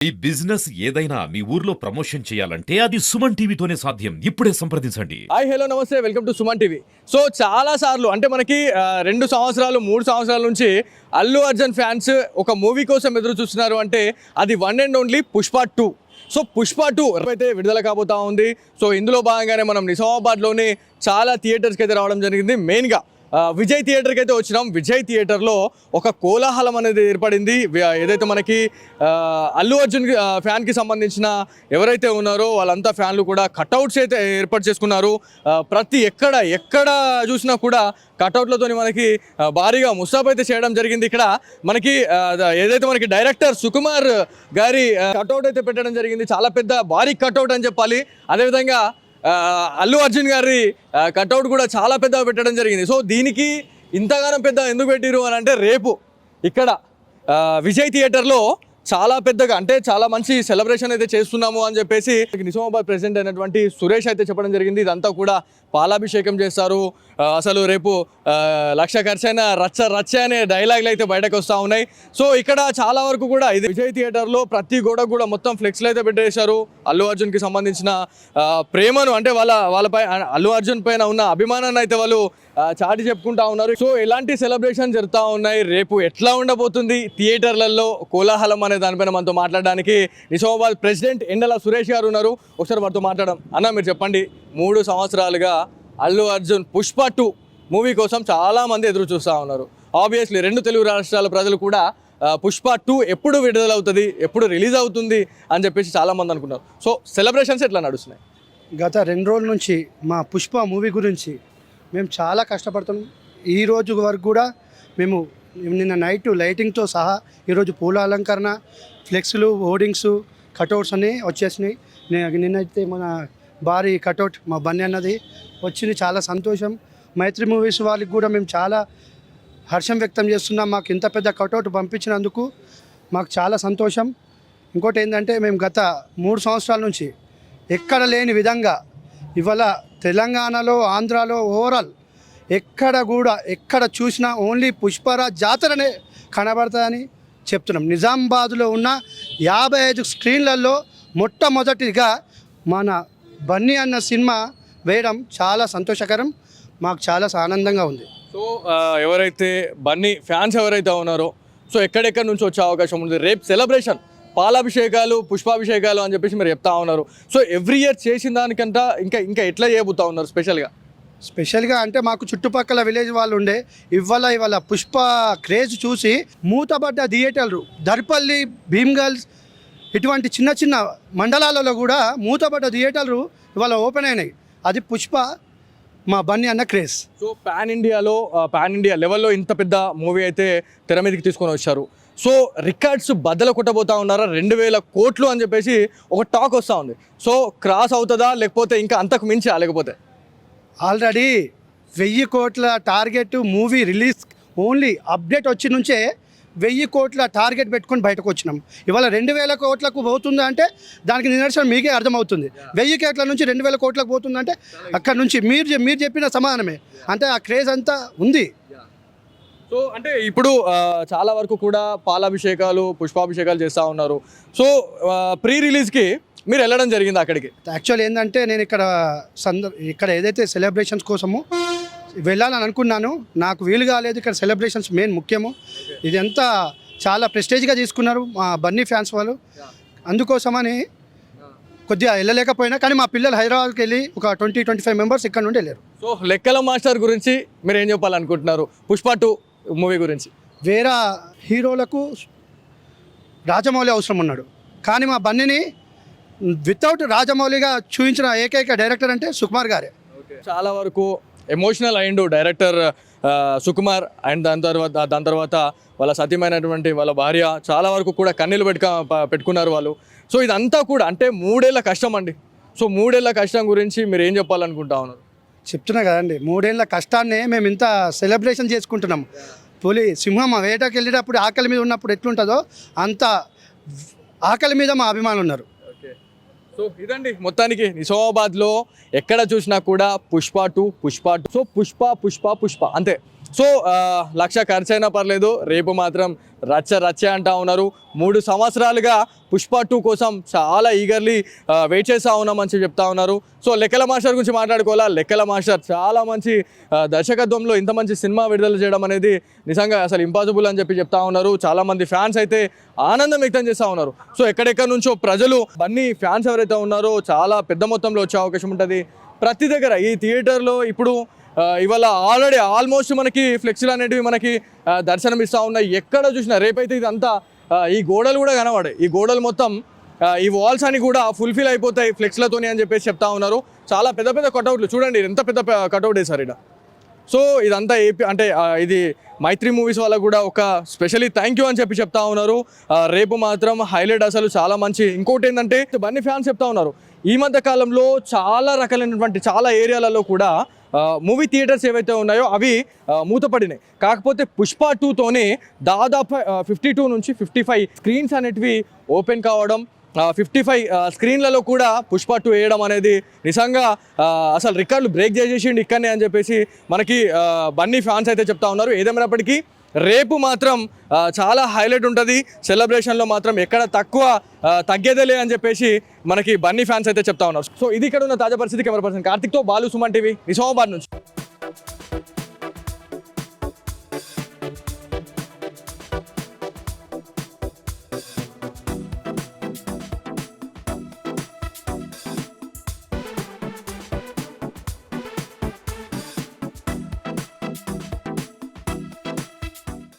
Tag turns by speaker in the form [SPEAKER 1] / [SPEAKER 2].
[SPEAKER 1] ఈ బిజినెస్ ఏదైనా మీ ఊర్లో ప్రమోషన్ చేయాలంటే అది సుమన్ టీవీతోనే సాధ్యం. ఇప్పుడే సంప్రదించండి.
[SPEAKER 2] హాయ్ హలో నమస్తే, welcome to Suman TV. So చాలా సార్లు అంటే మనకి 2 సంవత్సరాలు 3 సంవత్సరాల నుంచి అల్లు అర్జున్ ఫ్యాన్స్ ఒక మూవీ కోసం ఎదురు చూస్తున్నారు. అంటే అది one and only Pushpa 2. So Pushpa 2 అయితే విడుదల కాబోతా ఉంది. సో ఇందులో భాగంగానే మనం నిజామాబాద్లోని చాలా థియేటర్స్కి అయితే రావడం జరిగింది. మెయిన్గా విజయ్ థియేటర్కి అయితే వచ్చినాం. విజయ్ థియేటర్లో ఒక కోలాహలం అనేది ఏర్పడింది. ఏదైతే మనకి అల్లు అర్జున్ ఫ్యాన్కి సంబంధించిన ఎవరైతే ఉన్నారో వాళ్ళంతా ఫ్యాన్లు కూడా కట్అవుట్స్ అయితే ఏర్పాటు చేసుకున్నారు. ప్రతి ఎక్కడ చూసినా కూడా కట్అవుట్లతో మనకి భారీగా ముస్తాబ్ అయితే చేయడం జరిగింది. ఇక్కడ మనకి ఏదైతే మనకి డైరెక్టర్ సుకుమార్ గారి కట్అవుట్ అయితే పెట్టడం జరిగింది. చాలా పెద్ద భారీ కట్అవుట్ అని చెప్పాలి. అదేవిధంగా అల్లు అర్జున్ గారి కట్అవుట్ కూడా చాలా పెద్దగా పెట్టడం జరిగింది. సో దీనికి ఇంతగానో పెద్ద ఎందుకు పెట్టిరు అని అంటే రేపు ఇక్కడ విజయ్ థియేటర్లో చాలా పెద్దగా అంటే చాలా మంచి సెలబ్రేషన్ అయితే చేస్తున్నాము అని చెప్పేసి నిజామాబాద్ ప్రెసిడెంట్ అయినటువంటి సురేష్ అయితే చెప్పడం జరిగింది. ఇదంతా కూడా పాలాభిషేకం చేస్తారు. అసలు రేపు 1,00,000 ఖర్చైన రచ్చ అనే డైలాగులు అయితే బయటకు వస్తూ ఉన్నాయి. సో ఇక్కడ చాలా వరకు కూడా ఇది విజయ్ థియేటర్లో ప్రతి గోడ కూడా మొత్తం ఫ్లెక్స్లు అయితే పెట్టేశారు. అల్లు అర్జున్కి సంబంధించిన ప్రేమను అంటే వాళ్ళపై అల్లు అర్జున్ పైన ఉన్న అభిమానాన్ని అయితే వాళ్ళు చాటి చెప్పుకుంటా ఉన్నారు. సో ఎలాంటి సెలబ్రేషన్ జరుగుతూ ఉన్నాయి, రేపు ఎట్లా ఉండబోతుంది థియేటర్లలో కోలాహలం అనే దానిపైన మనతో మాట్లాడడానికి నిజామాబాద్ ప్రెసిడెంట్ ఎండల సురేష్ గారు ఉన్నారు. ఒకసారి వారితో మాట్లాడడం. అన్న మీరు చెప్పండి, 3 సంవత్సరాలుగా అల్లు అర్జున్ పుష్ప 2 మూవీ కోసం చాలామంది ఎదురు చూస్తూ ఉన్నారు. ఆబ్వియస్లీ 2 తెలుగు రాష్ట్రాల ప్రజలు కూడా పుష్ప 2 ఎప్పుడు విడుదలవుతుంది, ఎప్పుడు రిలీజ్ అవుతుంది అని చెప్పేసి చాలామంది అనుకున్నారు. సో సెలబ్రేషన్స్ ఎట్లా నడుస్తున్నాయి?
[SPEAKER 3] గత 2 రోజుల నుంచి మా పుష్ప మూవీ గురించి మేము చాలా కష్టపడుతున్నాం. ఈ రోజు వరకు కూడా మేము నిన్న నైట్ లైటింగ్తో సహా ఈరోజు పూల అలంకరణ, ఫ్లెక్స్లు, హోర్డింగ్స్, కటౌట్స్ అన్నీ వచ్చేసినాయి. నిన్నైతే మన భారీ కటౌట్ మా బన్నీ అన్నది వచ్చింది. చాలా సంతోషం. మైత్రి మూవీస్ వాళ్ళకి కూడా మేము చాలా హర్షం వ్యక్తం చేస్తున్నాం. మాకు ఇంత పెద్ద కటౌట్ పంపించినందుకు మాకు చాలా సంతోషం. ఇంకోటి ఏంటంటే మేము గత 3 సంవత్సరాల నుంచి ఎక్కడ లేని విధంగా ఇవాళ తెలంగాణలో, ఆంధ్రాలో, ఓవరాల్ ఎక్కడ చూసినా ఓన్లీ పుష్పరాజ్ జాతరనే కనబడతాయని చెప్తున్నాం. నిజామాబాద్లో ఉన్న 55 స్క్రీన్లలో మొట్టమొదటిగా మన బన్నీ అన్న సినిమా వేయడం చాలా సంతోషకరం. మాకు చాలా ఆనందంగా ఉంది.
[SPEAKER 2] సో ఎవరైతే బన్నీ ఫ్యాన్స్ ఎవరైతే ఉన్నారో సో ఎక్కడెక్కడి నుంచి వచ్చే అవకాశం ఉంది. రేపు సెలబ్రేషన్ పాలాభిషేకాలు, పుష్పాభిషేకాలు అని చెప్పేసి మీరు చెప్తా ఉన్నారు. సో ఎవ్రీ ఇయర్ చేసిన దానికంటే ఇంకా ఎట్లా చేయబోతా ఉన్నారు స్పెషల్గా
[SPEAKER 3] అంటే మాకు చుట్టుపక్కల విలేజ్ వాళ్ళు ఉండే ఇవాళ పుష్ప క్రేజ్ చూసి మూతబడ్డ థియేటర్లు దర్పల్లి, భీమ్గల్స్ ఇటువంటి చిన్న మండలాలలో కూడా మూతబడ్డ థియేటర్లు ఇవాళ ఓపెన్ అయినాయి. అది పుష్ప మా బన్నీ అన్న క్రేజ్.
[SPEAKER 2] సో పాన్ ఇండియా లెవెల్లో ఇంత పెద్ద మూవీ అయితే తెర మీదకి తీసుకొని వచ్చారు. సో రికార్డ్స్ బద్దలు కొట్టబోతా ఉన్నారా? 2,000 కోట్లు అని చెప్పేసి ఒక టాక్ వస్తూ ఉంది. సో క్రాస్ అవుతుందా, లేకపోతే ఇంకా అంతకు మించా? లేకపోతే
[SPEAKER 3] ఆల్రెడీ 1,000 కోట్ల target movie release only update వచ్చి నుంచే 1,000 కోట్ల టార్గెట్ పెట్టుకొని బయటకు వచ్చినాం. ఇవాళ 2,000 కోట్లకు పోతుందా అంటే దానికి నిదర్శనం మీకే అర్థమవుతుంది. 1,000 కోట్ల నుంచి 2,000 కోట్లకు పోతుందంటే అక్కడ నుంచి మీరు చెప్పిన సమాధానమే. అంటే ఆ క్రేజ్ అంతా ఉంది.
[SPEAKER 2] సో అంటే ఇప్పుడు చాలా వరకు కూడా పాలాభిషేకాలు, పుష్పాభిషేకాలు చేస్తూ ఉన్నారు. సో ప్రీ రిలీజ్కి మీరు వెళ్ళడం జరిగింది అక్కడికి?
[SPEAKER 3] యాక్చువల్ ఏంటంటే నేను ఇక్కడ ఏదైతే సెలబ్రేషన్స్ కోసము వెళ్ళాలని అనుకున్నాను, నాకు వీలు కాలేదు. ఇక్కడ సెలబ్రేషన్స్ మెయిన్ ముఖ్యము. ఇదంతా చాలా ప్రెస్టేజ్గా తీసుకున్నారు మా బన్నీ ఫ్యాన్స్ వాళ్ళు. అందుకోసమని కొద్దిగా వెళ్ళలేకపోయినా, కానీ మా పిల్లలు హైదరాబాద్కి వెళ్ళి ఒక 20-25 మెంబర్స్ ఇక్కడ నుండి వెళ్ళారు.
[SPEAKER 2] సో లెక్కల మాస్టర్ గురించి మీరు ఏం చెప్పాలనుకుంటున్నారు పుష్ప 2 మూవీ గురించి?
[SPEAKER 3] వేరే హీరోలకు రాజమౌళి అవసరం ఉన్నాడు, కానీ మా బన్నీని వితౌట్ రాజమౌళిగా చూపించిన ఏకైక డైరెక్టర్ అంటే సుకుమార్ గారే.
[SPEAKER 2] చాలా వరకు ఎమోషనల్ అయిండు డైరెక్టర్ సుకుమార్. అండ్ దాని తర్వాత వాళ్ళ సతీమైనటువంటి వాళ్ళ భార్య చాలా వరకు కూడా కన్నీళ్ళు పెట్టుకున్నారు వాళ్ళు. సో ఇదంతా కూడా అంటే 3 ఏళ్ల కష్టం అండి. సో 3 ఏళ్ల కష్టం గురించి మీరు ఏం చెప్పాలనుకుంటా ఉన్నారు?
[SPEAKER 3] చెప్తున్నా కదండి, 3 ఏళ్ల కష్టాన్ని మేము ఇంత సెలబ్రేషన్ చేసుకుంటున్నాం. సింహం వేటకి వెళ్ళేటప్పుడు ఆకలి మీద ఉన్నప్పుడు ఎట్లుంటుందో అంత ఆకలి మీద మా అభిమానులు ఉన్నారు.
[SPEAKER 2] సో ఇదండి మొత్తానికి నిజామాబాద్లో ఎక్కడ చూసినా కూడా పుష్ప 2 సో పుష్ప అంతే. సో లక్ష ఖర్చు అయినా పర్లేదు, రేపు మాత్రం రచ్చ అంటా ఉన్నారు. 3 సంవత్సరాలుగా పుష్ప 2 కోసం చాలా ఈగర్లీ వెయిట్ చేస్తూ ఉన్నామని చెప్పి చెప్తా ఉన్నారు. సో లెక్కల మాస్టర్ గురించి మాట్లాడుకోవాలా. లెక్కల మాస్టర్ చాలా మంచి దర్శకత్వంలో ఇంత మంచి సినిమా విడుదల చేయడం అనేది నిజంగా అసలు ఇంపాసిబుల్ అని చెప్పి చెప్తా ఉన్నారు. చాలామంది ఫ్యాన్స్ అయితే ఆనందం వ్యక్తం చేస్తూ ఉన్నారు. సో ఎక్కడెక్కడ నుంచో ప్రజలు అన్ని ఫ్యాన్స్ ఎవరైతే ఉన్నారో చాలా పెద్ద మొత్తంలో వచ్చే అవకాశం ఉంటుంది. ప్రతి దగ్గర ఈ థియేటర్లో ఇప్పుడు ఇవాళ ఆల్రెడీ ఆల్మోస్ట్ మనకి ఫ్లెక్సీలు అనేటివి మనకి దర్శనం ఇస్తూ ఉన్నాయి. ఎక్కడ చూసినా రేపైతే ఇదంతా ఈ గోడలు కూడా కనబడాయి. ఈ గోడలు మొత్తం ఈ వాల్స్ అని కూడా ఫుల్ఫిల్ అయిపోతాయి ఫ్లెక్స్లతోని అని చెప్పేసి చెప్తా ఉన్నారు. చాలా పెద్ద పెద్ద కటౌట్లు చూడండి, ఎంత పెద్ద కటౌట్ వేశారు ఇక్కడ. సో ఇదంతా ఏపీ అంటే ఇది మైత్రి మూవీస్ వాళ్ళకు కూడా ఒక స్పెషల్లీ థ్యాంక్ యూ అని చెప్పి చెప్తా ఉన్నారు. రేపు మాత్రం హైలైట్ అసలు చాలా మంచి. ఇంకోటి ఏంటంటే బన్నీ ఫ్యాన్స్ చెప్తా ఉన్నారు, ఈ మధ్య కాలంలో చాలా రకాలైనటువంటి చాలా ఏరియాలలో కూడా మూవీ థియేటర్స్ ఏవైతే ఉన్నాయో అవి మూతపడినాయి. కాకపోతే పుష్ప 2తోనే దాదాపు 52 నుంచి 55 స్క్రీన్స్ అనేటివి ఓపెన్ కావడం, 55 స్క్రీన్లలో కూడా పుష్ప 2 వేయడం అనేది నిజంగా అసలు రికార్డులు బ్రేక్ చేసేసిండి ఇక్కడనే అని చెప్పేసి మనకి బన్నీ ఫ్యాన్స్ అయితే చెప్తా ఉన్నారు. ఏదేమైనప్పటికీ రేపు మాత్రం చాలా హైలైట్ ఉంటుంది. సెలబ్రేషన్లో మాత్రం ఎక్కడ తగ్గేదేలే అని చెప్పేసి మనకి బన్నీ ఫ్యాన్స్ అయితే చెప్తా ఉన్నారు. సో ఇది ఇక్కడ ఉన్న తాజా పరిస్థితి. కెమెరా పర్సన్ కార్తిక్తో బాలు, సుమన్ టీవీ, నిజామాబాద్ నుంచి.